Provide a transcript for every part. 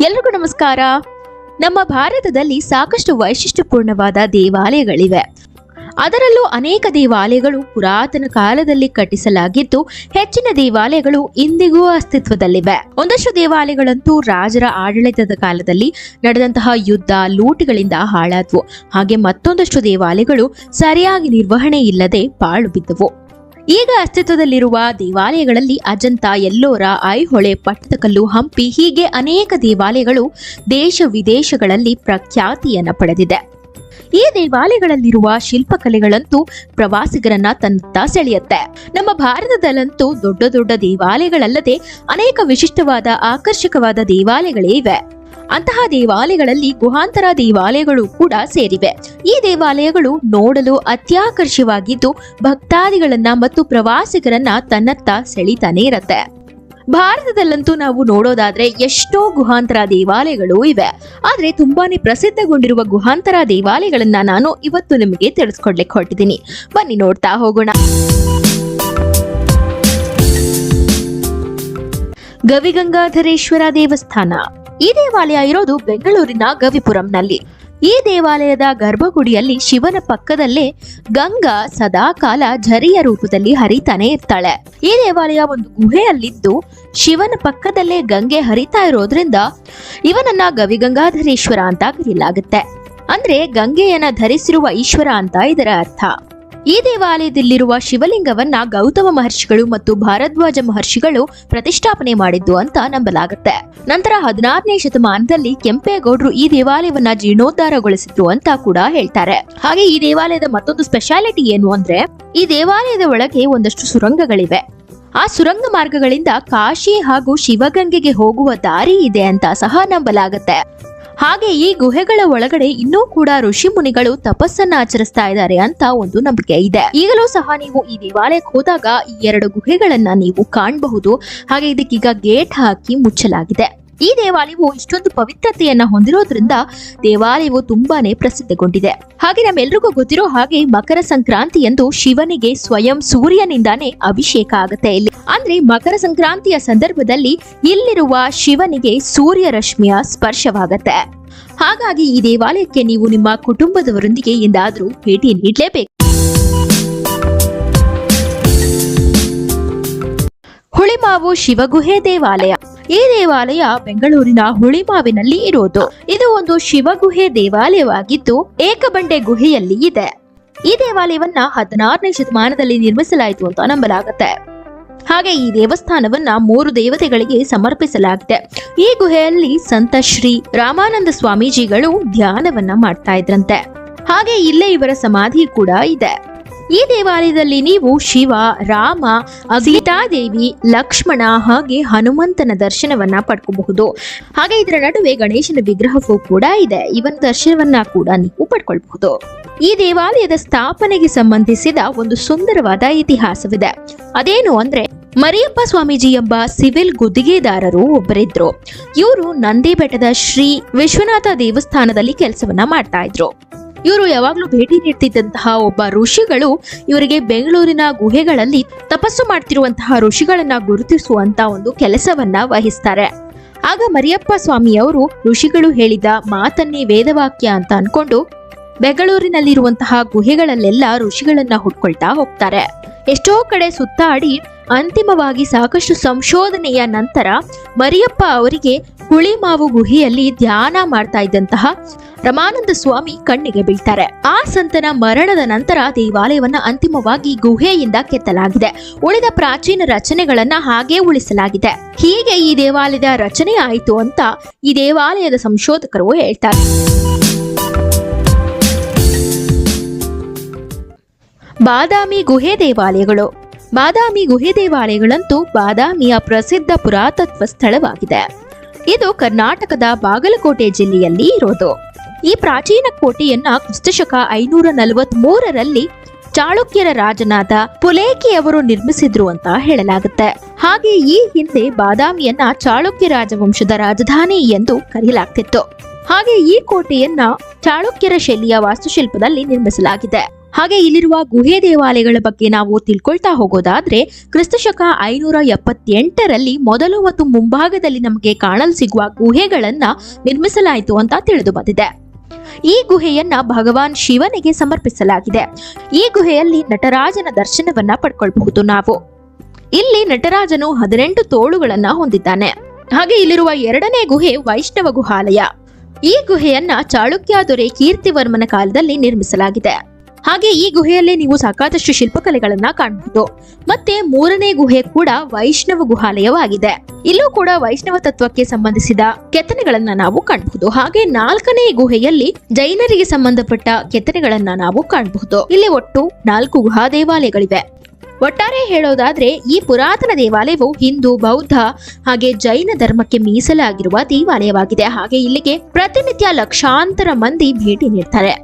ಎಲ್ರಿಗೂ ನಮಸ್ಕಾರ. ನಮ್ಮ ಭಾರತದಲ್ಲಿ ಸಾಕಷ್ಟು ವೈಶಿಷ್ಟ್ಯಪೂರ್ಣವಾದ ದೇವಾಲಯಗಳಿವೆ. ಅದರಲ್ಲೂ ಅನೇಕ ದೇವಾಲಯಗಳು ಪುರಾತನ ಕಾಲದಲ್ಲಿ ಕಟ್ಟಿಸಲಾಗಿದ್ದು, ಹೆಚ್ಚಿನ ದೇವಾಲಯಗಳು ಇಂದಿಗೂ ಅಸ್ತಿತ್ವದಲ್ಲಿವೆ. ಒಂದಷ್ಟು ದೇವಾಲಯಗಳಂತೂ ರಾಜರ ಆಡಳಿತದ ಕಾಲದಲ್ಲಿ ನಡೆದಂತಹ ಯುದ್ಧ, ಲೂಟಿಗಳಿಂದ ಹಾಳಾದ್ವು. ಹಾಗೆ ಮತ್ತೊಂದಷ್ಟು ದೇವಾಲಯಗಳು ಸರಿಯಾಗಿ ನಿರ್ವಹಣೆ ಇಲ್ಲದೆ ಪಾಳು ಬಿದ್ದವು. ಈಗ ಅಸ್ತಿತ್ವದಲ್ಲಿರುವ ದೇವಾಲಯಗಳಲ್ಲಿ ಅಜಂತ, ಎಲ್ಲೋರ, ಐಹೊಳೆ, ಪಟ್ಟದಕಲ್ಲು, ಹಂಪಿ ಹೀಗೆ ಅನೇಕ ದೇವಾಲಯಗಳು ದೇಶ ವಿದೇಶಗಳಲ್ಲಿ ಪ್ರಖ್ಯಾತಿಯನ್ನ ಪಡೆದಿದೆ. ಈ ದೇವಾಲಯಗಳಲ್ಲಿರುವ ಶಿಲ್ಪಕಲೆಗಳಂತೂ ಪ್ರವಾಸಿಗರನ್ನ ತನ್ನತ್ತ ಸೆಳೆಯುತ್ತೆ. ನಮ್ಮ ಭಾರತದಲ್ಲಂತೂ ದೊಡ್ಡ ದೊಡ್ಡ ದೇವಾಲಯಗಳಲ್ಲದೆ ಅನೇಕ ವಿಶಿಷ್ಟವಾದ ಆಕರ್ಷಕವಾದ ದೇವಾಲಯಗಳೇ ಇವೆ. ಅಂತಹ ದೇವಾಲಯಗಳಲ್ಲಿ ಗುಹಾಂತರ ದೇವಾಲಯಗಳು ಕೂಡ ಸೇರಿವೆ. ಈ ದೇವಾಲಯಗಳು ನೋಡಲು ಅತ್ಯಾಕರ್ಷವಾಗಿದ್ದು, ಭಕ್ತಾದಿಗಳನ್ನ ಮತ್ತು ಪ್ರವಾಸಿಗರನ್ನ ತನ್ನತ್ತ ಸೆಳೀತಾನೆ ಇರತ್ತೆ. ಭಾರತದಲ್ಲಂತೂ ನಾವು ನೋಡೋದಾದ್ರೆ ಎಷ್ಟೋ ಗುಹಾಂತರ ದೇವಾಲಯಗಳು ಇವೆ. ಆದ್ರೆ ತುಂಬಾನೇ ಪ್ರಸಿದ್ಧಗೊಂಡಿರುವ ಗುಹಾಂತರ ದೇವಾಲಯಗಳನ್ನ ನಾನು ಇವತ್ತು ನಿಮಗೆ ತಿಳಿಸ್ಕೊಡ್ಲಿಕ್ಕೆ ಹೊರಟಿದ್ದೀನಿ. ಬನ್ನಿ ನೋಡ್ತಾ ಹೋಗೋಣ. ಗವಿಗಂಗಾಧರೇಶ್ವರ ದೇವಸ್ಥಾನ. ಈ ದೇವಾಲಯ ಇರೋದು ಬೆಂಗಳೂರಿನ ಗವಿಪುರಂನಲ್ಲಿ. ಈ ದೇವಾಲಯದ ಗರ್ಭಗುಡಿಯಲ್ಲಿ ಶಿವನ ಪಕ್ಕದಲ್ಲೇ ಗಂಗಾ ಸದಾಕಾಲ ಝರಿಯ ರೂಪದಲ್ಲಿ ಹರಿತಾನೆ ಇರ್ತಾಳೆ. ಈ ದೇವಾಲಯ ಒಂದು ಗುಹೆಯಲ್ಲಿದ್ದು ಶಿವನ ಪಕ್ಕದಲ್ಲೇ ಗಂಗೆ ಹರಿತಾ ಇರೋದ್ರಿಂದ ಇವನನ್ನ ಗವಿಗಂಗಾಧರೇಶ್ವರ ಅಂತ ಕರೆಯಲಾಗುತ್ತೆ. ಅಂದ್ರೆ ಗಂಗೆಯನ್ನ ಧರಿಸಿರುವ ಈಶ್ವರ ಅಂತ ಇದರ ಅರ್ಥ. ಈ ದೇವಾಲಯದಲ್ಲಿರುವ ಶಿವಲಿಂಗವನ್ನ ಗೌತಮ ಮಹರ್ಷಿಗಳು ಮತ್ತು ಭಾರದ್ವಾಜ ಮಹರ್ಷಿಗಳು ಪ್ರತಿಷ್ಠಾಪನೆ ಮಾಡಿದ್ದು ಅಂತ ನಂಬಲಾಗುತ್ತೆ. ನಂತರ 16ನೇ ಶತಮಾನದಲ್ಲಿ ಕೆಂಪೇಗೌಡರು ಈ ದೇವಾಲಯವನ್ನ ಜೀರ್ಣೋದ್ಧಾರಗೊಳಿಸಿದ್ರು ಅಂತ ಕೂಡ ಹೇಳ್ತಾರೆ. ಹಾಗೆ ಈ ದೇವಾಲಯದ ಮತ್ತೊಂದು ಸ್ಪೆಷಾಲಿಟಿ ಏನು ಅಂದ್ರೆ, ಈ ದೇವಾಲಯದ ಒಳಗೆ ಒಂದಷ್ಟು ಸುರಂಗಗಳಿವೆ. ಆ ಸುರಂಗ ಮಾರ್ಗಗಳಿಂದ ಕಾಶಿ ಹಾಗೂ ಶಿವಗಂಗೆಗೆ ಹೋಗುವ ದಾರಿ ಇದೆ ಅಂತ ಸಹ ನಂಬಲಾಗುತ್ತೆ. ಹಾಗೆ ಈ ಗುಹೆಗಳ ಒಳಗಡೆ ಇನ್ನೂ ಕೂಡ ಋಷಿ ಮುನಿಗಳು ತಪಸ್ಸನ್ನ ಆಚರಿಸ್ತಾ ಇದ್ದಾರೆ ಅಂತ ಒಂದು ನಂಬಿಕೆ ಇದೆ. ಈಗಲೂ ಸಹ ನೀವು ಈ ದೇವಾಲಯಕ್ಕೆ ಹೋದಾಗ ಈ 2 ಗುಹೆಗಳನ್ನ ನೀವು ಕಾಣಬಹುದು. ಹಾಗೆ ಇದಕ್ಕೀಗ ಗೇಟ್ ಹಾಕಿ ಮುಚ್ಚಲಾಗಿದೆ. ಈ ದೇವಾಲಯವು ಇಷ್ಟೊಂದು ಪವಿತ್ರತೆಯನ್ನ ಹೊಂದಿರೋದ್ರಿಂದ ದೇವಾಲಯವು ತುಂಬಾನೇ ಪ್ರಸಿದ್ಧಗೊಂಡಿದೆ. ಹಾಗೆ ನಮ್ಮೆಲ್ರಿಗೂ ಗೊತ್ತಿರೋ ಹಾಗೆ ಮಕರ ಸಂಕ್ರಾಂತಿ ಎಂದು ಶಿವನಿಗೆ ಸ್ವಯಂ ಸೂರ್ಯನಿಂದಾನೇ ಅಭಿಷೇಕ ಆಗುತ್ತೆ. ಇಲ್ಲಿ ಅಂದ್ರೆ ಮಕರ ಸಂಕ್ರಾಂತಿಯ ಸಂದರ್ಭದಲ್ಲಿ ಇಲ್ಲಿರುವ ಶಿವನಿಗೆ ಸೂರ್ಯ ರಶ್ಮಿಯ ಸ್ಪರ್ಶವಾಗತ್ತೆ. ಹಾಗಾಗಿ ಈ ದೇವಾಲಯಕ್ಕೆ ನೀವು ನಿಮ್ಮ ಕುಟುಂಬದವರೊಂದಿಗೆ ಎಂದಾದ್ರೂ ಭೇಟಿ ನೀಡಲೇಬೇಕು. ಹುಳಿಮಾವು ಶಿವಗುಹೆ ದೇವಾಲಯ. ಈ ದೇವಾಲಯ ಬೆಂಗಳೂರಿನ ಹುಳಿಮಾವಿನಲ್ಲಿ ಇರೋದು. ಇದು ಒಂದು ಶಿವಗುಹೆ ದೇವಾಲಯವಾಗಿದ್ದು ಏಕಬಂಡೆ ಗುಹೆಯಲ್ಲಿ ಇದೆ. ಈ ದೇವಾಲಯವನ್ನ 16ನೇ ಶತಮಾನದಲ್ಲಿ ನಿರ್ಮಿಸಲಾಯಿತು ಅಂತ ನಂಬಲಾಗುತ್ತೆ. ಹಾಗೆ ಈ ದೇವಸ್ಥಾನವನ್ನ 3 ದೇವತೆಗಳಿಗೆ ಸಮರ್ಪಿಸಲಾಗಿದೆ. ಈ ಗುಹೆಯಲ್ಲಿ ಸಂತ ಶ್ರೀ ರಾಮಾನಂದ ಸ್ವಾಮೀಜಿಗಳು ಧ್ಯಾನವನ್ನ ಮಾಡ್ತಾ ಇದ್ರಂತೆ. ಹಾಗೆ ಇಲ್ಲೇ ಇವರ ಸಮಾಧಿ ಕೂಡ ಇದೆ. ಈ ದೇವಾಲಯದಲ್ಲಿ ನೀವು ಶಿವ, ರಾಮ, ಸೀತಾದೇವಿ, ಲಕ್ಷ್ಮಣ ಹಾಗೆ ಹನುಮಂತನ ದರ್ಶನವನ್ನ ಪಡ್ಕೋಬಹುದು. ಹಾಗೆ ಇದರ ನಡುವೆ ಗಣೇಶನ ವಿಗ್ರಹವೂ ಕೂಡ ಇದೆ. ಇವನ ದರ್ಶನವನ್ನ ಕೂಡ ನೀವು ಪಡ್ಕೊಳ್ಬಹುದು. ಈ ದೇವಾಲಯದ ಸ್ಥಾಪನೆಗೆ ಸಂಬಂಧಿಸಿದ ಒಂದು ಸುಂದರವಾದ ಇತಿಹಾಸವಿದೆ. ಅದೇನು ಅಂದ್ರೆ, ಮರಿಯಪ್ಪ ಸ್ವಾಮೀಜಿ ಎಂಬ ಸಿವಿಲ್ ಗುತ್ತಿಗೆದಾರರು ಒಬ್ಬರಿದ್ರು. ಇವರು ನಂದಿ ಬೆಟ್ಟದ ಶ್ರೀ ವಿಶ್ವನಾಥ ದೇವಸ್ಥಾನದಲ್ಲಿ ಕೆಲಸವನ್ನ ಮಾಡ್ತಾ ಇದ್ರು. ಇವರು ಯಾವಾಗ್ಲೂ ಭೇಟಿ ನೀಡ್ತಿದ್ದಂತಹ ಒಬ್ಬ ಋಷಿಗಳು ಇವರಿಗೆ ಬೆಂಗಳೂರಿನ ಗುಹೆಗಳಲ್ಲಿ ತಪಸ್ಸು ಮಾಡ್ತಿರುವಂತಹ ಋಷಿಗಳನ್ನ ಗುರುತಿಸುವಂತ ಒಂದು ಕೆಲಸವನ್ನ ವಹಿಸ್ತಾರೆ. ಆಗ ಮರಿಯಪ್ಪ ಸ್ವಾಮಿಯವರು ಋಷಿಗಳು ಹೇಳಿದ ಮಾತನ್ನೇ ವೇದವಾಕ್ಯ ಅಂತ ಅನ್ಕೊಂಡು ಬೆಂಗಳೂರಿನಲ್ಲಿರುವಂತಹ ಗುಹೆಗಳಲ್ಲೆಲ್ಲ ಋಷಿಗಳನ್ನ ಹುಡ್ಕೊಳ್ತಾ ಹೋಗ್ತಾರೆ. ಎಷ್ಟೋ ಕಡೆ ಸುತ್ತಾಡಿ ಅಂತಿಮವಾಗಿ ಸಾಕಷ್ಟು ಸಂಶೋಧನೆಯ ನಂತರ ಮರಿಯಪ್ಪ ಅವರಿಗೆ ಹುಳಿಮಾವು ಗುಹೆಯಲ್ಲಿ ಧ್ಯಾನ ಮಾಡ್ತಾ ಇದ್ದಂತಹ ರಮಾನಂದ ಸ್ವಾಮಿ ಕಣ್ಣಿಗೆ ಬೀಳ್ತಾರೆ. ಆ ಸಂತನ ಮರಣದ ನಂತರ ದೇವಾಲಯವನ್ನ ಅಂತಿಮವಾಗಿ ಗುಹೆಯಿಂದ ಕೆತ್ತಲಾಗಿದೆ. ಉಳಿದ ಪ್ರಾಚೀನ ರಚನೆಗಳನ್ನ ಹಾಗೆ ಉಳಿಸಲಾಗಿದೆ. ಹೀಗೆ ಈ ದೇವಾಲಯದ ರಚನೆ ಆಯಿತು ಅಂತ ಈ ದೇವಾಲಯದ ಸಂಶೋಧಕರು ಹೇಳ್ತಾರೆ. ಬಾದಾಮಿ ಗುಹೆ ದೇವಾಲಯಗಳು. ಬಾದಾಮಿ ಗುಹೆ ದೇವಾಲಯಗಳಂತೂ ಬಾದಾಮಿಯ ಪ್ರಸಿದ್ಧ ಪುರಾತತ್ವ ಸ್ಥಳವಾಗಿದೆ. ಇದು ಕರ್ನಾಟಕದ ಬಾಗಲಕೋಟೆ ಜಿಲ್ಲೆಯಲ್ಲಿ ಇರೋದು. ಈ ಪ್ರಾಚೀನ ಕೋಟೆಯನ್ನ ಕ್ರಿಸ್ತಶಕ 543ರಲ್ಲಿ ಚಾಳುಕ್ಯರ ರಾಜನಾದ ಪುಲೇಕಿಯವರು ನಿರ್ಮಿಸಿದ್ರು ಅಂತ ಹೇಳಲಾಗುತ್ತೆ. ಹಾಗೆ ಈ ಹಿಂದೆ ಬಾದಾಮಿಯನ್ನ ಚಾಳುಕ್ಯ ರಾಜವಂಶದ ರಾಜಧಾನಿ ಎಂದು ಕರೆಯಲಾಗ್ತಿತ್ತು. ಹಾಗೆ ಈ ಕೋಟೆಯನ್ನ ಚಾಳುಕ್ಯರ ಶೈಲಿಯ ವಾಸ್ತುಶಿಲ್ಪದಲ್ಲಿ ನಿರ್ಮಿಸಲಾಗಿದೆ. ಹಾಗೆ ಇಲ್ಲಿರುವ ಗುಹೆ ದೇವಾಲಯಗಳ ಬಗ್ಗೆ ನಾವು ತಿಳ್ಕೊಳ್ತಾ ಹೋಗೋದಾದ್ರೆ ಕ್ರಿಸ್ತಶಕ 578ರಲ್ಲಿ ಮೊದಲು ಮತ್ತು ಮುಂಭಾಗದಲ್ಲಿ ನಮಗೆ ಕಾಣಲು ಸಿಗುವ ಗುಹೆಗಳನ್ನ ನಿರ್ಮಿಸಲಾಯಿತು ಅಂತ ತಿಳಿದು ಬಂದಿದೆ. ಈ ಗುಹೆಯನ್ನ ಭಗವಾನ್ ಶಿವನಿಗೆ ಸಮರ್ಪಿಸಲಾಗಿದೆ. ಈ ಗುಹೆಯಲ್ಲಿ ನಟರಾಜನ ದರ್ಶನವನ್ನ ಪಡ್ಕೊಳ್ಬಹುದು ನಾವು. ಇಲ್ಲಿ ನಟರಾಜನು 18 ತೋಳುಗಳನ್ನ ಹೊಂದಿದ್ದಾನೆ. ಹಾಗೆ ಇಲ್ಲಿರುವ ಎರಡನೇ ಗುಹೆ ವೈಷ್ಣವ ಗುಹಾಲಯ. ಈ ಗುಹೆಯನ್ನ ಚಾಳುಕ್ಯ ದೊರೆ ಕೀರ್ತಿವರ್ಮನ ಕಾಲದಲ್ಲಿ ನಿರ್ಮಿಸಲಾಗಿದೆ. ಹಾಗೆ ಈ ಗುಹೆಯಲ್ಲಿ ನೀವು ಸಾಕಷ್ಟು ಶಿಲ್ಪಕಲೆಗಳನ್ನ ಕಾಣಬಹುದು. ಮತ್ತೆ ಮೂರನೇ ಗುಹೆ ಕೂಡ ವೈಷ್ಣವ ಗುಹಾಲಯವಾಗಿದೆ. ಇಲ್ಲೂ ಕೂಡ ವೈಷ್ಣವ ತತ್ವಕ್ಕೆ ಸಂಬಂಧಿಸಿದ ಕೆತ್ತನೆಗಳನ್ನ ನಾವು ಕಾಣಬಹುದು. ಹಾಗೆ ನಾಲ್ಕನೇ ಗುಹೆಯಲ್ಲಿ ಜೈನರಿಗೆ ಸಂಬಂಧಪಟ್ಟ ಕೆತ್ತನೆಗಳನ್ನ ನಾವು ಕಾಣಬಹುದು. ಇಲ್ಲಿ ಒಟ್ಟು 4 ಗುಹಾ ದೇವಾಲಯಗಳಿವೆ. ಒಟ್ಟಾರೆ ಹೇಳೋದಾದ್ರೆ ಈ ಪುರಾತನ ದೇವಾಲಯವು ಹಿಂದೂ, ಬೌದ್ಧ ಹಾಗೆ ಜೈನ ಧರ್ಮಕ್ಕೆ ಮೀಸಲಾಗಿರುವ ದೇವಾಲಯವಾಗಿದೆ. ಹಾಗೆ ಇಲ್ಲಿಗೆ ಪ್ರತಿನಿತ್ಯ ಲಕ್ಷಾಂತರ ಮಂದಿ ಭೇಟಿ ನೀಡ್ತಾರೆ.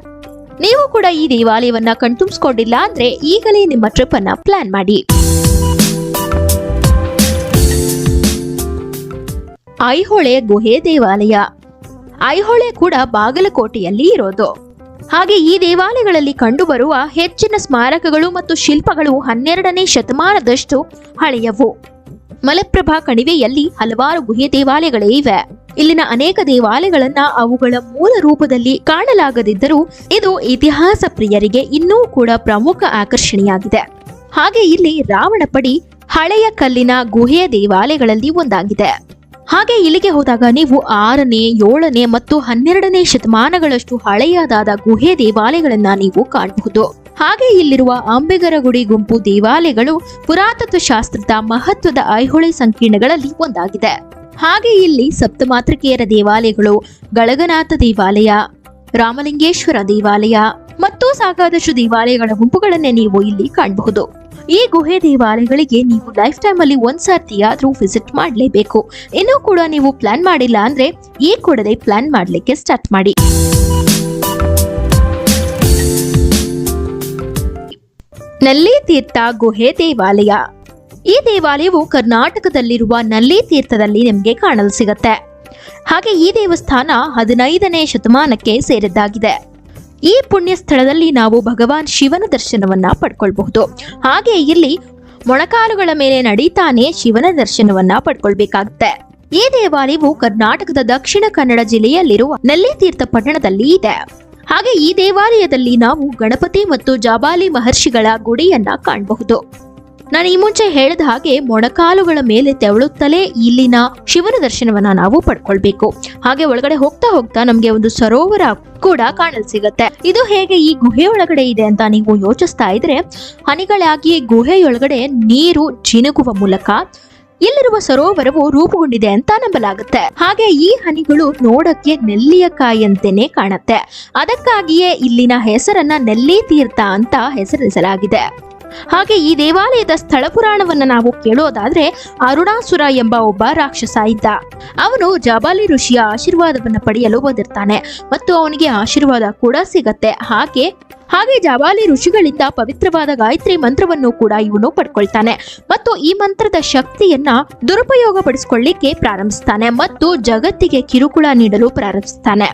ನೀವು ಕೂಡ ಈ ದೇವಾಲಯವನ್ನ ಕಣ್ತುಂಬಿಸ್ಕೊಂಡಿಲ್ಲ ಅಂದ್ರೆ ಈಗಲೇ ನಿಮ್ಮ ಟ್ರಿಪ್ ಅನ್ನ ಪ್ಲಾನ್ ಮಾಡಿ. ಐಹೊಳೆ ಗುಹೆ ದೇವಾಲಯ. ಐಹೊಳೆ ಕೂಡ ಬಾಗಲಕೋಟೆಯಲ್ಲಿ ಇರೋದು. ಹಾಗೆ ಈ ದೇವಾಲಯಗಳಲ್ಲಿ ಕಂಡುಬರುವ ಹೆಚ್ಚಿನ ಸ್ಮಾರಕಗಳು ಮತ್ತು ಶಿಲ್ಪಗಳು 12ನೇ ಶತಮಾನದಷ್ಟು ಹಳೆಯವು. ಮಲಪ್ರಭಾ ಕಣಿವೆಯಲ್ಲಿ ಹಲವಾರು ಗುಹೆ ದೇವಾಲಯಗಳೇ ಇವೆ. ಇಲ್ಲಿನ ಅನೇಕ ದೇವಾಲಯಗಳನ್ನ ಅವುಗಳ ಮೂಲ ರೂಪದಲ್ಲಿ ಕಾಣಲಾಗದಿದ್ದರೂ ಇದು ಇತಿಹಾಸ ಪ್ರಿಯರಿಗೆ ಇನ್ನೂ ಕೂಡ ಪ್ರಮುಖ ಆಕರ್ಷಣೆಯಾಗಿದೆ. ಹಾಗೆ ಇಲ್ಲಿ ರಾವಣಪಡಿ ಹಳೆಯ ಕಲ್ಲಿನ ಗುಹೆಯ ದೇವಾಲಯಗಳಲ್ಲಿ ಒಂದಾಗಿದೆ. ಹಾಗೆ ಇಲ್ಲಿಗೆ ಹೋದಾಗ ನೀವು 6ನೇ, 7ನೇ ಮತ್ತು 12ನೇ ಶತಮಾನಗಳಷ್ಟು ಹಳೆಯದಾದ ಗುಹೆ ದೇವಾಲಯಗಳನ್ನ ನೀವು ಕಾಣಬಹುದು. ಹಾಗೆ ಇಲ್ಲಿರುವ ಅಂಬಿಗರಗುಡಿ ಗುಂಪು ದೇವಾಲಯಗಳು ಪುರಾತತ್ವ ಶಾಸ್ತ್ರದ ಮಹತ್ವದ ಐಹೊಳೆ ಸಂಕೀರ್ಣಗಳಲ್ಲಿ ಒಂದಾಗಿದೆ. ಹಾಗೆ ಇಲ್ಲಿ ಸಪ್ತಮಾತೃಕೆಯರ ದೇವಾಲಯಗಳು, ಗಳಗನಾಥ ದೇವಾಲಯ, ರಾಮಲಿಂಗೇಶ್ವರ ದೇವಾಲಯ ಮತ್ತು ಸಾಕಾದಷ್ಟು ದೇವಾಲಯಗಳ ಗುಂಪುಗಳನ್ನೇ ನೀವು ಇಲ್ಲಿ ಕಾಣಬಹುದು. ಈ ಗುಹೆ ದೇವಾಲಯಗಳಿಗೆ ನೀವು ಲೈಫ್ ಟೈಮ್ ಅಲ್ಲಿ ಒಂದ್ಸರ್ತಿಯಾದ್ರೂ ವಿಸಿಟ್ ಮಾಡಲೇಬೇಕು. ಇನ್ನೂ ಕೂಡ ನೀವು ಪ್ಲಾನ್ ಮಾಡಿಲ್ಲ ಅಂದ್ರೆ ಈ ಕೂಡಲೇ ಪ್ಲಾನ್ ಮಾಡ್ಲಿಕ್ಕೆ ಸ್ಟಾರ್ಟ್ ಮಾಡಿ. ನಲ್ಲಿ ತೀರ್ಥ ಗುಹೆ ದೇವಾಲಯ. ಈ ದೇವಾಲಯವು ಕರ್ನಾಟಕದಲ್ಲಿರುವ ನಲ್ಲಿ ತೀರ್ಥದಲ್ಲಿ ನಿಮಗೆ ಕಾಣಲು ಸಿಗುತ್ತೆ. ಹಾಗೆ ಈ ದೇವಸ್ಥಾನ 15ನೇ ಶತಮಾನಕ್ಕೆ ಸೇರಿದ್ದಾಗಿದೆ. ಈ ಪುಣ್ಯ ಸ್ಥಳದಲ್ಲಿ ನಾವು ಭಗವಾನ್ ಶಿವನ ದರ್ಶನವನ್ನ ಪಡ್ಕೊಳ್ಬಹುದು. ಹಾಗೆ ಇಲ್ಲಿ ಮೊಣಕಾಲುಗಳ ಮೇಲೆ ನಡೀತಾನೆ ಶಿವನ ದರ್ಶನವನ್ನ ಪಡ್ಕೊಳ್ಬೇಕಾಗುತ್ತೆ. ಈ ದೇವಾಲಯವು ಕರ್ನಾಟಕದ ದಕ್ಷಿಣ ಕನ್ನಡ ಜಿಲ್ಲೆಯಲ್ಲಿರುವ ನೆಲ್ಲಿತೀರ್ಥ ಪಟ್ಟಣದಲ್ಲಿ ಇದೆ. ಹಾಗೆ ಈ ದೇವಾಲಯದಲ್ಲಿ ನಾವು ಗಣಪತಿ ಮತ್ತು ಜಾಬಾಲಿ ಮಹರ್ಷಿಗಳ ಗುಡಿಯನ್ನ ಕಾಣಬಹುದು. ನಾನು ಈ ಮುಂಚೆ ಹೇಳಿದ ಹಾಗೆ ಮೊಣಕಾಲುಗಳ ಮೇಲೆ ತೆವಳುತ್ತಲೇ ಇಲ್ಲಿನ ಶಿವನ ದರ್ಶನವನ್ನ ನಾವು ಪಡ್ಕೊಳ್ಬೇಕು. ಹಾಗೆ ಒಳಗಡೆ ಹೋಗ್ತಾ ಹೋಗ್ತಾ ನಮ್ಗೆ ಒಂದು ಸರೋವರ ಕೂಡ ಕಾಣಲು ಸಿಗುತ್ತೆ. ಇದು ಹೇಗೆ ಈ ಗುಹೆ ಒಳಗಡೆ ಇದೆ ಅಂತ ನೀವು ಯೋಚಿಸ್ತಾ ಇದ್ರೆ, ಹನಿಗಳಾಗಿ ಗುಹೆಯೊಳಗಡೆ ನೀರು ಜಿನುಗುವ ಮೂಲಕ ಇಲ್ಲಿರುವ ಸರೋವರವು ರೂಪುಗೊಂಡಿದೆ ಅಂತ ನಂಬಲಾಗುತ್ತೆ. ಹಾಗೆ ಈ ಹನಿಗಳು ನೋಡಕ್ಕೆ ನೆಲ್ಲಿಯ ಕಾಯಿಯಂತೆನೆ ಕಾಣುತ್ತೆ. ಅದಕ್ಕಾಗಿಯೇ ಇಲ್ಲಿನ ಹೆಸರನ್ನ ನೆಲ್ಲಿ ತೀರ್ಥ ಅಂತ ಹೆಸರಿಸಲಾಗಿದೆ. ಹಾಗೆ ಈ ದೇವಾಲಯದ ಸ್ಥಳ ಪುರಾಣವನ್ನ ನಾವು ಕೇಳೋದಾದ್ರೆ, ಅರುಣಾಸುರ ಎಂಬ ಒಬ್ಬ ರಾಕ್ಷಸ ಇದ್ದ. ಅವನು ಜಾಬಾಲಿ ಋಷಿಯ ಆಶೀರ್ವಾದವನ್ನ ಪಡೆಯಲು ಬಂದಿರ್ತಾನೆ ಮತ್ತು ಅವನಿಗೆ ಆಶೀರ್ವಾದ ಕೂಡ ಸಿಗತ್ತೆ. ಹಾಗೆ ಜಾಬಾಲಿ ಋಷಿಗಳಿಂದ ಪವಿತ್ರವಾದ ಗಾಯತ್ರಿ ಮಂತ್ರವನ್ನು ಕೂಡ ಇವನು ಪಡ್ಕೊಳ್ತಾನೆ ಮತ್ತು ಈ ಮಂತ್ರದ ಶಕ್ತಿಯನ್ನ ದುರುಪಯೋಗ ಪಡಿಸಿಕೊಳ್ಳಿಕ್ಕೆ ಪ್ರಾರಂಭಿಸ್ತಾನೆ ಮತ್ತು ಜಗತ್ತಿಗೆ ಕಿರುಕುಳ ನೀಡಲು ಪ್ರಾರಂಭಿಸ್ತಾನೆ.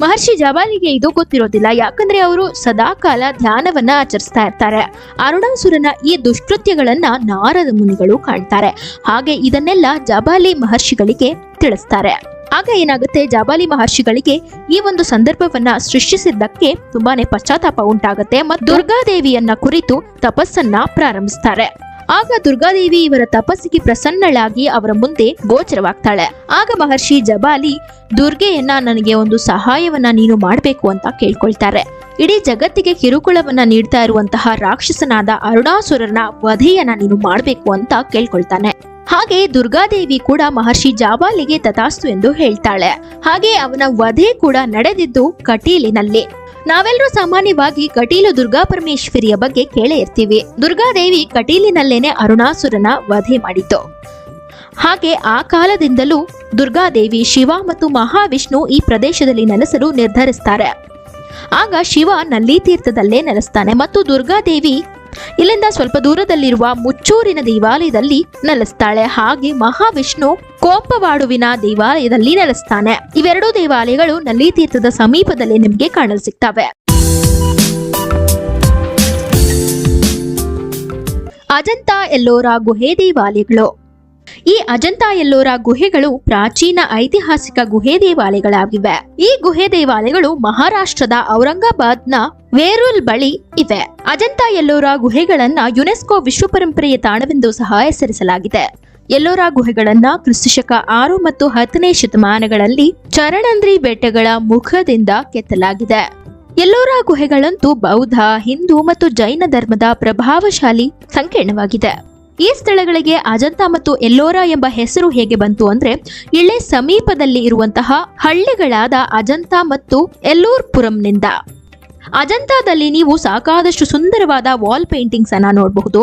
ಮಹರ್ಷಿ ಜಾಬಾಲಿಗೆ ಇದು ಗೊತ್ತಿರೋದಿಲ್ಲ, ಯಾಕಂದ್ರೆ ಅವರು ಸದಾಕಾಲ ಧ್ಯಾನವನ್ನ ಆಚರಿಸ್ತಾ ಇರ್ತಾರೆ. ಅರುಣಾಸುರನ ಈ ದುಷ್ಕೃತ್ಯಗಳನ್ನ ನಾರದ ಮುನಿಗಳು ಕಾಣ್ತಾರೆ. ಹಾಗೆ ಇದನ್ನೆಲ್ಲ ಜಾಬಾಲಿ ಮಹರ್ಷಿಗಳಿಗೆ ತಿಳಿಸ್ತಾರೆ. ಆಗ ಏನಾಗುತ್ತೆ, ಜಾಬಾಲಿ ಮಹರ್ಷಿಗಳಿಗೆ ಈ ಒಂದು ಸಂದರ್ಭವನ್ನ ಸೃಷ್ಟಿಸಿದ್ದಕ್ಕೆ ತುಂಬಾನೇ ಪಶ್ಚಾತ್ತಾಪ ಉಂಟಾಗುತ್ತೆ ಮತ್ತು ದುರ್ಗಾದೇವಿಯನ್ನ ಕುರಿತು ತಪಸ್ಸನ್ನ ಪ್ರಾರಂಭಿಸ್ತಾರೆ. ಆಗ ದುರ್ಗಾದೇವಿ ಇವರ ತಪಸ್ಸಿಗೆ ಪ್ರಸನ್ನಳಾಗಿ ಅವರ ಮುಂದೆ ಗೋಚರವಾಗ್ತಾಳೆ. ಆಗ ಮಹರ್ಷಿ ಜಬಾಲಿ ದುರ್ಗೆಯನ್ನ ನನಗೆ ಒಂದು ಸಹಾಯವನ್ನ ನೀನು ಮಾಡಬೇಕು ಅಂತ ಕೇಳ್ಕೊಳ್ತಾರೆ. ಇಡೀ ಜಗತ್ತಿಗೆ ಕಿರುಕುಳವನ್ನ ನೀಡ್ತಾ ಇರುವಂತಹ ರಾಕ್ಷಸನಾದ ಅರುಣಾಸುರನ ವಧೆಯನ್ನ ನೀನು ಮಾಡಬೇಕು ಅಂತ ಕೇಳ್ಕೊಳ್ತಾನೆ. ಹಾಗೆ ದುರ್ಗಾದೇವಿ ಕೂಡ ಮಹರ್ಷಿ ಜಾಬಾಲಿಗೆ ತಥಾಸ್ತು ಎಂದು ಹೇಳ್ತಾಳೆ. ಹಾಗೆ ಅವನ ವಧೆ ಕೂಡ ನಡೆದಿದ್ದು ಕಟೀಲಿನಲ್ಲಿ. ನಾವೆಲ್ಲರೂ ಸಾಮಾನ್ಯವಾಗಿ ಕಟೀಲು ದುರ್ಗಾ ಪರಮೇಶ್ವರಿಯ ಬಗ್ಗೆ ಕೇಳೇ ಇರ್ತೀವಿ. ದುರ್ಗಾದೇವಿ ಕಟೀಲಿನಲ್ಲೇನೆ ಅರುಣಾಸುರನ ವಧೆ ಮಾಡಿತು. ಹಾಗೆ ಆ ಕಾಲದಿಂದಲೂ ದುರ್ಗಾದೇವಿ, ಶಿವ ಮತ್ತು ಮಹಾವಿಷ್ಣು ಈ ಪ್ರದೇಶದಲ್ಲಿ ನೆಲೆಸಲು ನಿರ್ಧರಿಸ್ತಾರೆ. ಆಗ ಶಿವ ನಲ್ಲಿ ತೀರ್ಥದಲ್ಲೇ ನೆಲೆಸ್ತಾನೆ ಮತ್ತು ದುರ್ಗಾದೇವಿ ಇಲ್ಲಿಂದ ಸ್ವಲ್ಪ ದೂರದಲ್ಲಿರುವ ಮುಚ್ಚೂರಿನ ದೇವಾಲಯದಲ್ಲಿ ನೆಲೆಸ್ತಾಳೆ. ಹಾಗೆ ಮಹಾವಿಷ್ಣು ಕೋಪವಾಡುವಿನ ದೇವಾಲಯದಲ್ಲಿ ನೆಲೆಸ್ತಾನೆ. ಇವೆರಡೂ ದೇವಾಲಯಗಳು ನಲ್ಲಿ ತೀರ್ಥದ ಸಮೀಪದಲ್ಲಿ ನಿಮ್ಗೆ ಕಾಣಲು ಸಿಗ್ತವೆ. ಅಜಂತಾ ಎಲ್ಲೋರಾ ಗುಹೆ ದೇವಾಲಯಗಳು. ಈ ಅಜಂತಾ ಎಲ್ಲೋರಾ ಗುಹೆಗಳು ಪ್ರಾಚೀನ ಐತಿಹಾಸಿಕ ಗುಹೆ ದೇವಾಲಯಗಳಾಗಿವೆ. ಈ ಗುಹೆ ದೇವಾಲಯಗಳು ಮಹಾರಾಷ್ಟ್ರದ ಔರಂಗಾಬಾದ್ನ ವೇರೂಲ್ ಬಳಿ ಇವೆ. ಅಜಂತಾ ಎಲ್ಲೋರಾ ಗುಹೆಗಳನ್ನ ಯುನೆಸ್ಕೋ ವಿಶ್ವ ಪರಂಪರೆಯ ತಾಣವೆಂದು ಸಹ ಹೆಸರಿಸಲಾಗಿದೆ. ಎಲ್ಲೋರಾ ಗುಹೆಗಳನ್ನ ಕ್ರಿಸ್ತಶಕ 6 ಮತ್ತು 10ನೇ ಶತಮಾನಗಳಲ್ಲಿ ಚರಣಂದ್ರಿ ಬೆಟ್ಟಗಳ ಮುಖದಿಂದ ಕೆತ್ತಲಾಗಿದೆ. ಎಲ್ಲೋರಾ ಗುಹೆಗಳಂತೂ ಬೌದ್ಧ, ಹಿಂದೂ ಮತ್ತು ಜೈನ ಧರ್ಮದ ಪ್ರಭಾವಶಾಲಿ ಸಂಕೀರ್ಣವಾಗಿದೆ. ಈ ಸ್ಥಳಗಳಿಗೆ ಅಜಂತಾ ಮತ್ತು ಎಲ್ಲೋರಾ ಎಂಬ ಹೆಸರು ಹೇಗೆ ಬಂತು ಅಂದ್ರೆ, ಇಲ್ಲೇ ಸಮೀಪದಲ್ಲಿ ಇರುವಂತಹ ಹಳ್ಳಿಗಳಾದ ಅಜಂತಾ ಮತ್ತು ಎಲ್ಲೂರ್ಪುರಂನಿಂದ. ಅಜಂತಾದಲ್ಲಿ ನೀವು ಸಾಕಾದಷ್ಟು ಸುಂದರವಾದ ವಾಲ್ ಪೇಂಟಿಂಗ್ಸ್ ಅನ್ನ ನೋಡಬಹುದು.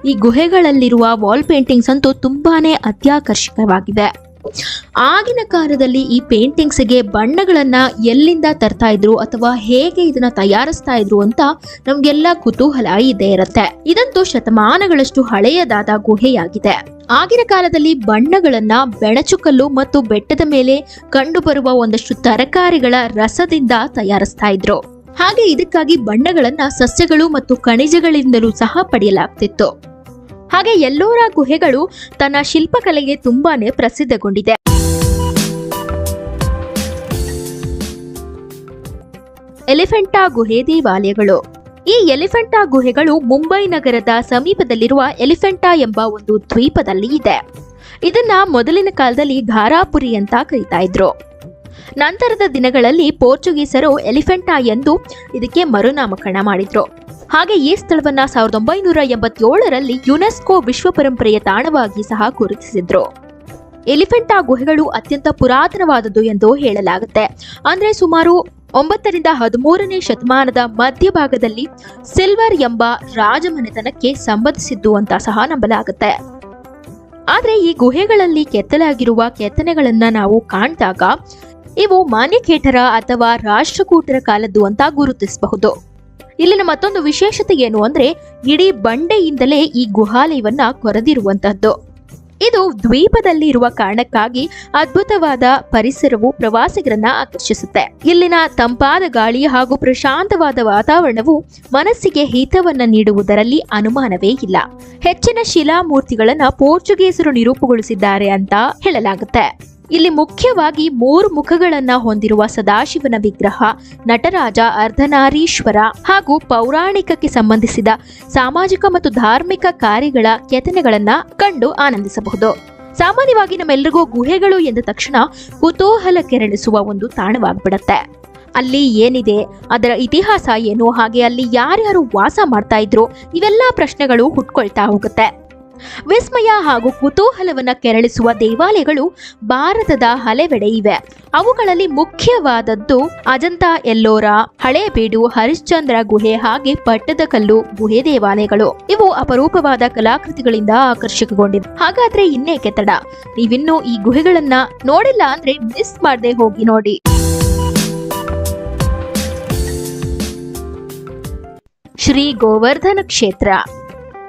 ಈ ಗುಹೆಗಳಲ್ಲಿರುವ ವಾಲ್ ಪೇಂಟಿಂಗ್ಸ್ ಅಂತೂ ತುಂಬಾನೇ ಅತ್ಯಾಕರ್ಷಕವಾಗಿವೆ. ಆಗಿನ ಕಾಲದಲ್ಲಿ ಈ ಪೇಂಟಿಂಗ್ಸ್ಗೆ ಬಣ್ಣಗಳನ್ನ ಎಲ್ಲಿಂದ ತರ್ತಾ ಇದ್ರು ಅಥವಾ ಹೇಗೆ ಇದನ್ನ ತಯಾರಿಸ್ತಾ ಇದ್ರು ಅಂತ ನಮ್ಗೆಲ್ಲ ಕುತೂಹಲ ಇದ್ದೇ ಇರುತ್ತೆ. ಇದಂತೂ ಶತಮಾನಗಳಷ್ಟು ಹಳೆಯದಾದ ಗುಹೆಯಾಗಿದೆ. ಆಗಿನ ಕಾಲದಲ್ಲಿ ಬಣ್ಣಗಳನ್ನ ಬೆಣಚುಕಲ್ಲು ಮತ್ತು ಬೆಟ್ಟದ ಮೇಲೆ ಕಂಡುಬರುವ ಒಂದಷ್ಟು ತರಕಾರಿಗಳ ರಸದಿಂದ ತಯಾರಿಸ್ತಾ ಇದ್ರು. ಹಾಗೆ ಇದಕ್ಕಾಗಿ ಬಣ್ಣಗಳನ್ನ ಸಸ್ಯಗಳು ಮತ್ತು ಖನಿಜಗಳಿಂದಲೂ ಸಹ ಪಡೆಯಲಾಗ್ತಿತ್ತು. ಹಾಗೆ ಎಲ್ಲೋರಾ ಗುಹೆಗಳು ತನ್ನ ಶಿಲ್ಪಕಲೆಗೆ ತುಂಬಾನೇ ಪ್ರಸಿದ್ಧಗೊಂಡಿದೆ. ಎಲಿಫೆಂಟಾ ಗುಹೆ ದೇವಾಲಯಗಳು. ಈ ಎಲಿಫೆಂಟಾ ಗುಹೆಗಳು ಮುಂಬೈ ನಗರದ ಸಮೀಪದಲ್ಲಿರುವ ಎಲಿಫೆಂಟಾ ಎಂಬ ಒಂದು ದ್ವೀಪದಲ್ಲಿ ಇದೆ. ಇದನ್ನ ಮೊದಲಿನ ಕಾಲದಲ್ಲಿ ಘಾರಾಪುರಿ ಅಂತ ಕರೀತಾ ಇದ್ರು. ನಂತರದ ದಿನಗಳಲ್ಲಿ ಪೋರ್ಚುಗೀಸರು ಎಲಿಫೆಂಟಾ ಎಂದು ಇದಕ್ಕೆ ಮರುನಾಮಕರಣ ಮಾಡಿದ್ರು. ಹಾಗೆ ಈ ಸ್ಥಳವನ್ನ 1987ರಲ್ಲಿ ಯುನೆಸ್ಕೋ ವಿಶ್ವ ಪರಂಪರೆಯ ತಾಣವಾಗಿ ಸಹ ಗುರುತಿಸಿದ್ರು. ಎಲಿಫೆಂಟಾ ಗುಹೆಗಳು ಅತ್ಯಂತ ಪುರಾತನವಾದದ್ದು ಎಂದು ಹೇಳಲಾಗುತ್ತೆ. ಅಂದ್ರೆ ಸುಮಾರು 9ರಿಂದ 13ನೇ ಶತಮಾನದ ಮಧ್ಯಭಾಗದಲ್ಲಿ ಸಿಲ್ವರ್ ಎಂಬ ರಾಜಮನೆತನಕ್ಕೆ ಸಂಬಂಧಿಸಿದ್ದು ಅಂತ ಸಹ ನಂಬಲಾಗುತ್ತೆ. ಆದ್ರೆ ಈ ಗುಹೆಗಳಲ್ಲಿ ಕೆತ್ತಲಾಗಿರುವ ಕೆತ್ತನೆಗಳನ್ನ ನಾವು ಕಾಣಿದಾಗ ಇವು ಮಾನ್ಯಖೇಟರ ಅಥವಾ ರಾಷ್ಟ್ರಕೂಟರ ಕಾಲದ್ದು ಅಂತ ಗುರುತಿಸಬಹುದು. ಇಲ್ಲಿನ ಮತ್ತೊಂದು ವಿಶೇಷತೆ ಏನು ಅಂದ್ರೆ, ಇಡೀ ಬಂಡೆಯಿಂದಲೇ ಈ ಗುಹಾಲಯವನ್ನ ಕೊರೆದಿರುವಂತಹದ್ದು. ಇದು ದ್ವೀಪದಲ್ಲಿ ಇರುವ ಕಾರಣಕ್ಕಾಗಿ ಅದ್ಭುತವಾದ ಪರಿಸರವು ಪ್ರವಾಸಿಗರನ್ನ ಆಕರ್ಷಿಸುತ್ತೆ. ಇಲ್ಲಿನ ತಂಪಾದ ಗಾಳಿ ಹಾಗೂ ಪ್ರಶಾಂತವಾದ ವಾತಾವರಣವು ಮನಸ್ಸಿಗೆ ಹಿತವನ್ನ ನೀಡುವುದರಲ್ಲಿ ಅನುಮಾನವೇ ಇಲ್ಲ. ಹೆಚ್ಚಿನ ಶಿಲಾಮೂರ್ತಿಗಳನ್ನ ಪೋರ್ಚುಗೀಸರು ನಿರೂಪಗೊಳಿಸಿದ್ದಾರೆ ಅಂತ ಹೇಳಲಾಗುತ್ತೆ. ಇಲ್ಲಿ ಮುಖ್ಯವಾಗಿ 3 ಮುಖಗಳನ್ನ ಹೊಂದಿರುವ ಸದಾಶಿವನ ವಿಗ್ರಹ, ನಟರಾಜ, ಅರ್ಧನಾರೀಶ್ವರ ಹಾಗೂ ಪೌರಾಣಿಕಕ್ಕೆ ಸಂಬಂಧಿಸಿದ ಸಾಮಾಜಿಕ ಮತ್ತು ಧಾರ್ಮಿಕ ಕಾರ್ಯಗಳ ಕೆತ್ತನೆಗಳನ್ನ ಕಂಡು ಆನಂದಿಸಬಹುದು. ಸಾಮಾನ್ಯವಾಗಿ ನಮ್ಮೆಲ್ಲರಿಗೂ ಗುಹೆಗಳು ಎಂದ ತಕ್ಷಣ ಕುತೂಹಲ ಕೆರಳಿಸುವ ಒಂದು ತಾಣವಾಗ್ಬಿಡತ್ತೆ. ಅಲ್ಲಿ ಏನಿದೆ, ಅದರ ಇತಿಹಾಸ ಏನು, ಹಾಗೆ ಅಲ್ಲಿ ಯಾರ್ಯಾರು ವಾಸ ಮಾಡ್ತಾ ಇದ್ರು, ಇವೆಲ್ಲ ಪ್ರಶ್ನೆಗಳು ಹುಟ್ಕೊಳ್ತಾ ಹೋಗುತ್ತೆ. ವಿಸ್ಮಯ ಹಾಗೂ ಕುತೂಹಲವನ್ನ ಕೆರಳಿಸುವ ದೇವಾಲಯಗಳು ಭಾರತದ ಹಲವೆಡೆ ಇವೆ. ಅವುಗಳಲ್ಲಿ ಮುಖ್ಯವಾದದ್ದು ಅಜಂತಾ ಎಲ್ಲೋರಾ, ಹಳೇಬೀಡು, ಹರಿಶ್ಚಂದ್ರ ಗುಹೆ ಹಾಗೆ ಪಟ್ಟದಕಲ್ಲು ಗುಹೆ ದೇವಾಲಯಗಳು. ಇವು ಅಪರೂಪವಾದ ಕಲಾಕೃತಿಗಳಿಂದ ಆಕರ್ಷಕಗೊಂಡಿವೆ. ಹಾಗಾದ್ರೆ ಇನ್ನೇಕೆ ತಡ? ನೀವಿನ್ನೂ ಈ ಗುಹೆಗಳನ್ನ ನೋಡಿಲ್ಲ ಅಂದ್ರೆ ಮಿಸ್ ಮಾಡದೆ ಹೋಗಿ ನೋಡಿ. ಶ್ರೀ ಗೋವರ್ಧನ ಕ್ಷೇತ್ರ.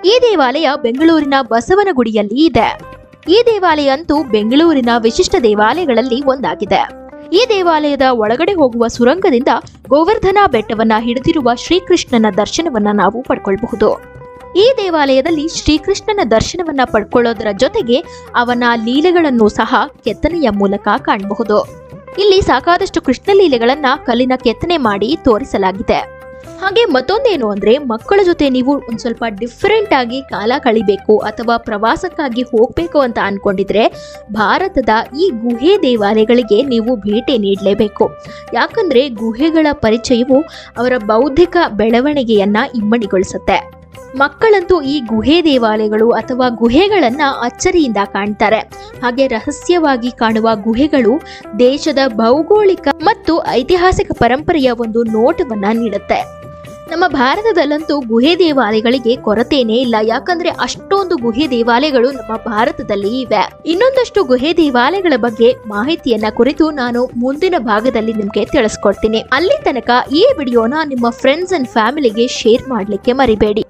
ಈ ದೇವಾಲಯ ಬೆಂಗಳೂರಿನ ಬಸವನಗುಡಿಯಲ್ಲಿ ಇದೆ. ಈ ದೇವಾಲಯ ಅಂತೂ ಬೆಂಗಳೂರಿನ ವಿಶಿಷ್ಟ ದೇವಾಲಯಗಳಲ್ಲಿ ಒಂದಾಗಿದೆ. ಈ ದೇವಾಲಯದ ಒಳಗಡೆ ಹೋಗುವ ಸುರಂಗದಿಂದ ಗೋವರ್ಧನ ಬೆಟ್ಟವನ್ನ ಹಿಡಿದಿರುವ ಶ್ರೀಕೃಷ್ಣನ ದರ್ಶನವನ್ನ ನಾವು ಪಡ್ಕೊಳ್ಬಹುದು. ಈ ದೇವಾಲಯದಲ್ಲಿ ಶ್ರೀಕೃಷ್ಣನ ದರ್ಶನವನ್ನ ಪಡ್ಕೊಳ್ಳೋದರ ಜೊತೆಗೆ ಅವನ ಲೀಲೆಗಳನ್ನು ಸಹ ಕೆತ್ತನೆಯ ಮೂಲಕ ಕಾಣಬಹುದು. ಇಲ್ಲಿ ಸಾಕಾದಷ್ಟು ಕೃಷ್ಣ ಲೀಲೆಗಳನ್ನ ಕಲ್ಲಿನ ಕೆತ್ತನೆ ಮಾಡಿ ತೋರಿಸಲಾಗಿದೆ. ಹಾಗೆ ಮತ್ತೊಂದೇನು ಅಂದ್ರೆ, ಮಕ್ಕಳ ಜೊತೆ ನೀವು ಒಂದ್ ಸ್ವಲ್ಪ ಡಿಫರೆಂಟ್ ಆಗಿ ಕಾಲ ಕಳಿಬೇಕು ಅಥವಾ ಪ್ರವಾಸಕ್ಕಾಗಿ ಹೋಗ್ಬೇಕು ಅಂತ ಅನ್ಕೊಂಡಿದ್ರೆ ಭಾರತದ ಈ ಗುಹೆ ದೇವಾಲಯಗಳಿಗೆ ನೀವು ಭೇಟಿ ನೀಡಲೇಬೇಕು. ಯಾಕಂದ್ರೆ ಗುಹೆಗಳ ಪರಿಚಯವು ಅವರ ಬೌದ್ಧಿಕ ಬೆಳವಣಿಗೆಯನ್ನ ಇಮ್ಮಡಿಗೊಳಿಸುತ್ತೆ. ಮಕ್ಕಳಂತೂ ಈ ಗುಹೆ ದೇವಾಲಯಗಳು ಅಥವಾ ಗುಹೆಗಳನ್ನ ಅಚ್ಚರಿಯಿಂದ ಕಾಣ್ತಾರೆ. ಹಾಗೆ ರಹಸ್ಯವಾಗಿ ಕಾಣುವ ಗುಹೆಗಳು ದೇಶದ ಭೌಗೋಳಿಕ ಮತ್ತು ಐತಿಹಾಸಿಕ ಪರಂಪರೆಯ ಒಂದು ನೋಟವನ್ನ ನೀಡುತ್ತೆ. ನಮ್ಮ ಭಾರತದಲ್ಲಂತೂ ಗುಹೆ ದೇವಾಲಯಗಳಿಗೆ ಕೊರತೆನೇ ಇಲ್ಲ. ಯಾಕಂದ್ರೆ ಅಷ್ಟೊಂದು ಗುಹೆ ದೇವಾಲಯಗಳು ನಮ್ಮ ಭಾರತದಲ್ಲಿ ಇವೆ. ಇನ್ನೊಂದಷ್ಟು ಗುಹೆ ದೇವಾಲಯಗಳ ಬಗ್ಗೆ ಮಾಹಿತಿಯನ್ನ ಕುರಿತು ನಾನು ಮುಂದಿನ ಭಾಗದಲ್ಲಿ ನಿಮ್ಗೆ ತಿಳಿಸ್ಕೊಡ್ತೀನಿ. ಅಲ್ಲಿ ತನಕ ಈ ವಿಡಿಯೋನ ನಿಮ್ಮ ಫ್ರೆಂಡ್ಸ್ ಅಂಡ್ ಫ್ಯಾಮಿಲಿಗೆ ಶೇರ್ ಮಾಡ್ಲಿಕ್ಕೆ ಮರಿಬೇಡಿ.